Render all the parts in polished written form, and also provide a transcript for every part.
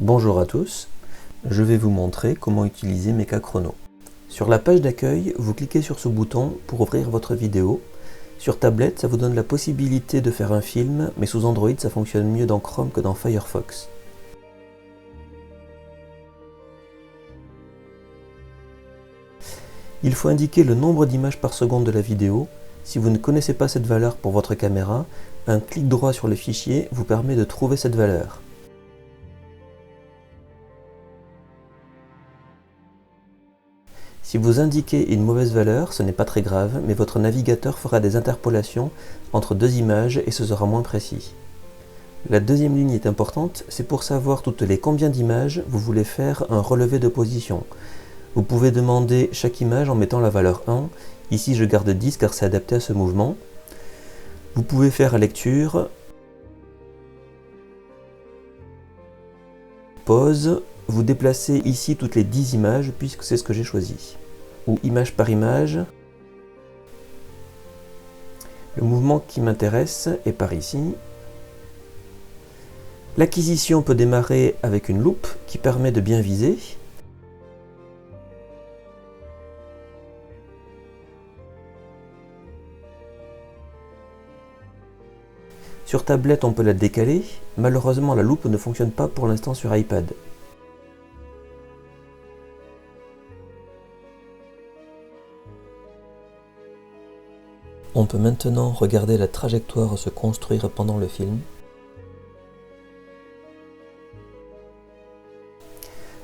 Bonjour à tous, je vais vous montrer comment utiliser Mecha-Chrono. Sur la page d'accueil, vous cliquez sur ce bouton pour ouvrir votre vidéo. Sur tablette, ça vous donne la possibilité de faire un film, mais sous Android, ça fonctionne mieux dans Chrome que dans Firefox. Il faut indiquer le nombre d'images par seconde de la vidéo. Si vous ne connaissez pas cette valeur pour votre caméra, un clic droit sur le fichier vous permet de trouver cette valeur. Si vous indiquez une mauvaise valeur, ce n'est pas très grave, mais votre navigateur fera des interpolations entre deux images et ce sera moins précis. La deuxième ligne est importante, c'est pour savoir toutes les combien d'images vous voulez faire un relevé de position. Vous pouvez demander chaque image en mettant la valeur 1. Ici je garde 10 car c'est adapté à ce mouvement. Vous pouvez faire la lecture, pause, vous déplacez ici toutes les 10 images puisque c'est ce que j'ai choisi. Ou image par image. Le mouvement qui m'intéresse est par ici. L'acquisition peut démarrer avec une loupe qui permet de bien viser. Sur tablette, on peut la décaler. Malheureusement, la loupe ne fonctionne pas pour l'instant sur iPad. On peut maintenant regarder la trajectoire se construire pendant le film.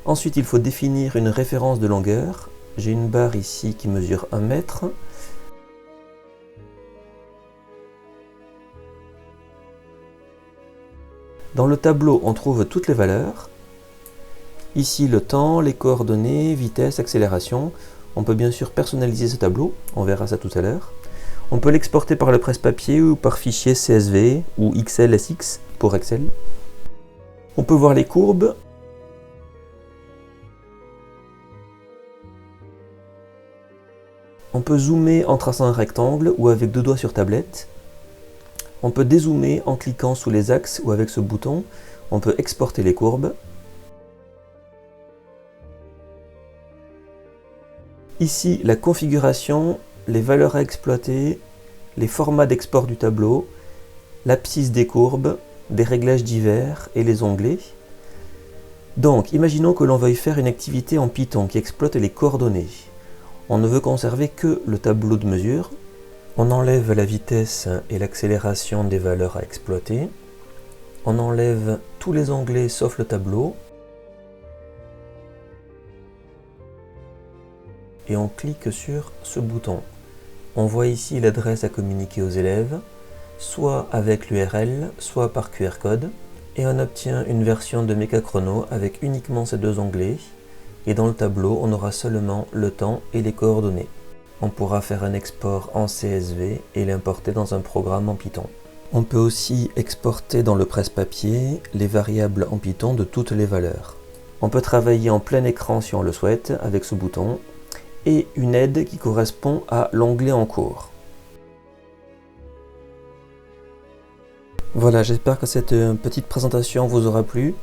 Ensuite, il faut définir une référence de longueur. J'ai une barre ici qui mesure 1 mètre. Dans le tableau, on trouve toutes les valeurs. Ici, le temps, les coordonnées, vitesse, accélération. On peut bien sûr personnaliser ce tableau, on verra ça tout à l'heure. On peut l'exporter par le presse-papier ou par fichier CSV ou XLSX pour Excel. On peut voir les courbes. On peut zoomer en traçant un rectangle ou avec deux doigts sur tablette. On peut dézoomer en cliquant sous les axes ou avec ce bouton. On peut exporter les courbes. Ici, la configuration, les valeurs à exploiter, les formats d'export du tableau, l'abscisse des courbes, des réglages divers et les onglets. Donc, imaginons que l'on veuille faire une activité en Python qui exploite les coordonnées. On ne veut conserver que le tableau de mesure. On enlève la vitesse et l'accélération des valeurs à exploiter. On enlève tous les onglets sauf le tableau. Et on clique sur ce bouton. On voit ici l'adresse à communiquer aux élèves, soit avec l'URL, soit par QR code. Et on obtient une version de Mecha-Chrono avec uniquement ces deux onglets. Et dans le tableau, on aura seulement le temps et les coordonnées. On pourra faire un export en CSV et l'importer dans un programme en Python. On peut aussi exporter dans le presse-papier les variables en Python de toutes les valeurs. On peut travailler en plein écran si on le souhaite avec ce bouton et une aide qui correspond à l'onglet en cours. Voilà, j'espère que cette petite présentation vous aura plu.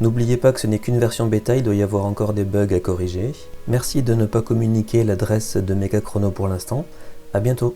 N'oubliez pas que ce n'est qu'une version bêta, il doit y avoir encore des bugs à corriger. Merci de ne pas communiquer l'adresse de Mecha-Chrono pour l'instant. À bientôt.